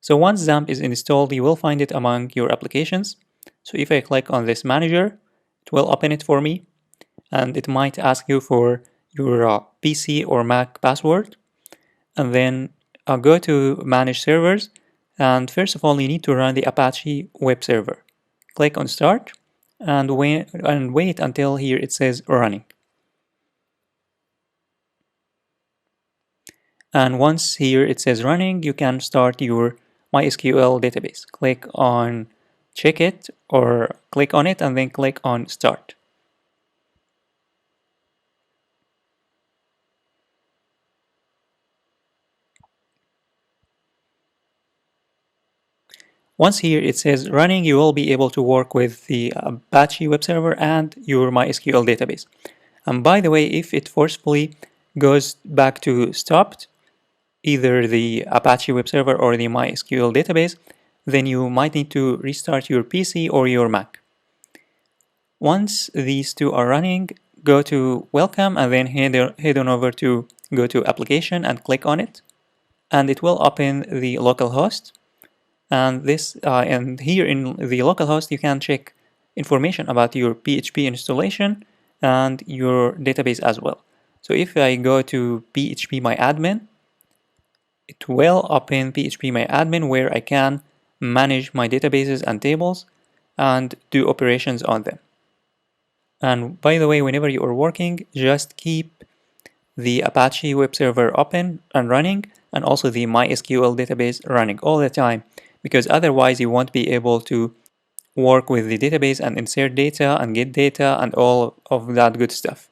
So once Xampp is installed, you will find it among your applications. So if I click on this manager, it will open it for me, and it might ask you for your PC or Mac password, and then go to manage servers, and first of all you need to run the Apache web server. Click on start and wait until here it says running. And once here it says running, you can start your MySQL database. Click on check it, or click on it and then click on start. Once here it says running, you will be able to work with the Apache web server and your MySQL database. And by the way, if it forcefully goes back to stopped, either the Apache web server or the MySQL database, then you might need to restart your PC or your Mac. Once these two are running, go to welcome and then head on over to go to application and click on it, and it will open the localhost. And here in the localhost you can check information about your PHP installation and your database as well. So if I go to phpMyAdmin, it will open phpMyAdmin, where I can manage my databases and tables and do operations on them. And by the way, whenever you are working, just keep the Apache web server open and running, and also the MySQL database running all the time, because otherwise you won't be able to work with the database and insert data and get data and all of that good stuff.